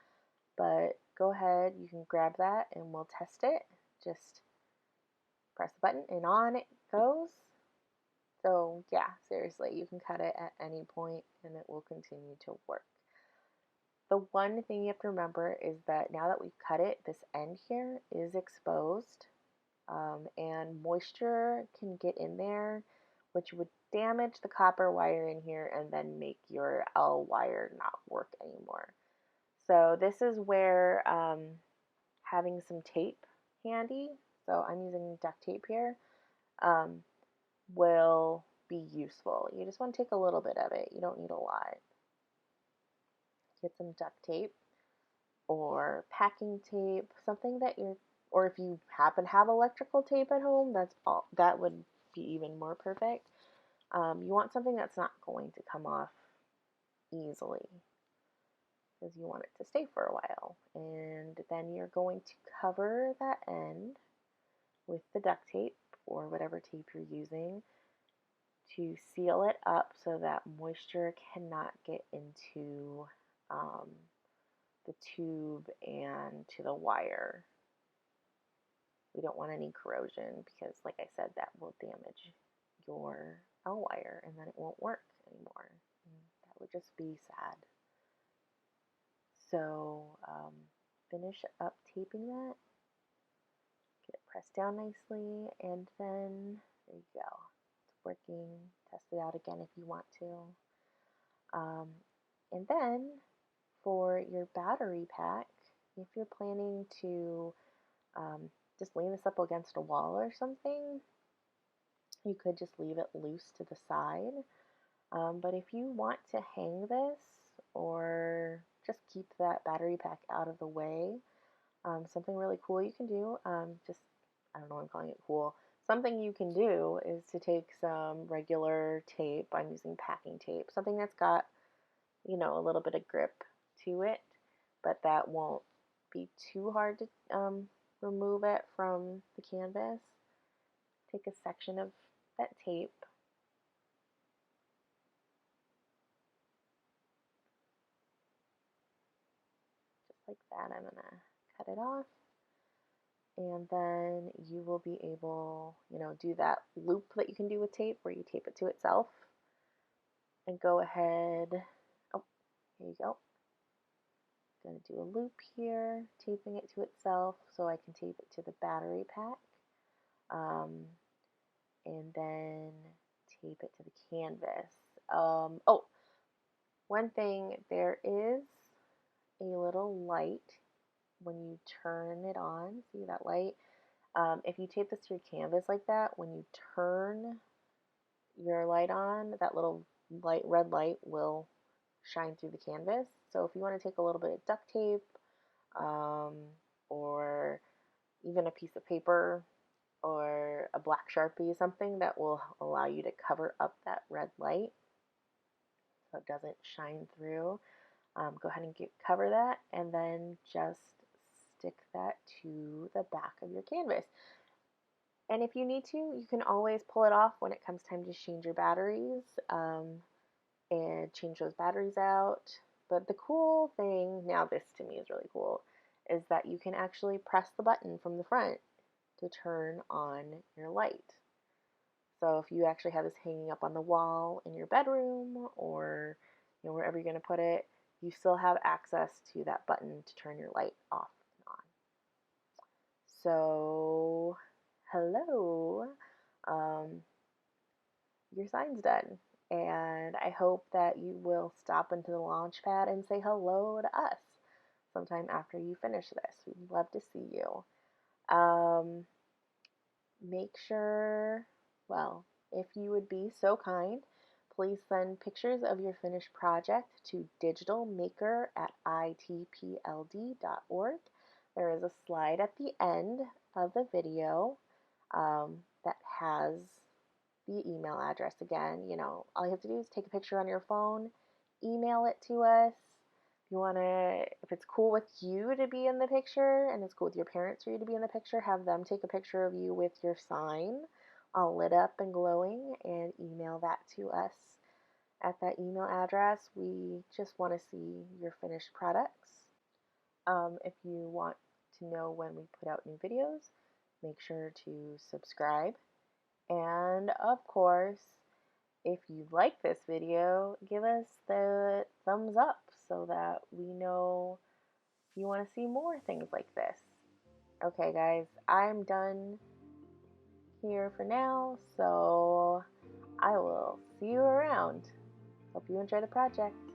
but go ahead, you can grab that and we'll test it. Just press the button and on it goes. So yeah, seriously, you can cut it at any point and it will continue to work. The one thing you have to remember is that now that we've cut it, this end here is exposed, and moisture can get in there, which would damage the copper wire in here and then make your L wire not work anymore. So this is where having some tape handy, so I'm using duct tape here, will be useful. You just want to take a little bit of it. You don't need a lot. Get some duct tape or packing tape, something that you're, or if you happen to have electrical tape at home, that would be even more perfect. You want something that's not going to come off easily because you want it to stay for a while. And then you're going to cover that end with the duct tape or whatever tape you're using to seal it up so that moisture cannot get into the tube and to the wire. We don't want any corrosion because, like I said, that will damage your L wire and then it won't work anymore. And that would just be sad. So finish up taping that, get it pressed down nicely, and then There you go. It's working. Test it out again if you want to. And then for your battery pack, if you're planning to just lean this up against a wall or something, you could just leave it loose to the side. But if you want to hang this or just keep that battery pack out of the way, something really cool you can do, I don't know why I'm calling it cool. Something you can do is to take some regular tape. I'm using packing tape, something that's got, a little bit of grip to it, but that won't be too hard to remove it from the canvas. Take a section of that tape, just like that. I'm gonna cut it off, and then you will be able, do that loop that you can do with tape where you tape it to itself, and go ahead. Oh, here you go. Going to do a loop here, taping it to itself so I can tape it to the battery pack, and then tape it to the canvas. Oh, one thing, there is a little light when you turn it on. See that light? If you tape this to your canvas like that, when you turn your light on, that little red light will shine through the canvas. So if you want to take a little bit of duct tape, or even a piece of paper or a black Sharpie, something that will allow you to cover up that red light so it doesn't shine through, go ahead and cover that, and then just stick that to the back of your canvas. And if you need to, you can always pull it off when it comes time to change your batteries, and change those batteries out. But the cool thing, now this to me is really cool, is that you can actually press the button from the front to turn on your light. So if you actually have this hanging up on the wall in your bedroom, or wherever you're going to put it, you still have access to that button to turn your light off and on. So, hello, um, your sign's done. And I hope that you will stop into the launch pad and say hello to us sometime after you finish this. We'd love to see you. Make sure, well, if you would be so kind, please send pictures of your finished project to digitalmaker@itpld.org. There is a slide at the end of the video that has the email address again. All you have to do is take a picture on your phone, email it to us. If it's cool with you to be in the picture and it's cool with your parents for you to be in the picture, have them take a picture of you with your sign all lit up and glowing and email that to us at that email address. We just want to see your finished products. If you want to know when we put out new videos, make sure to subscribe. And of course, if you like this video, give us the thumbs up so that we know you want to see more things like this. Okay, guys, I'm done here for now, so I will see you around. Hope you enjoy the project.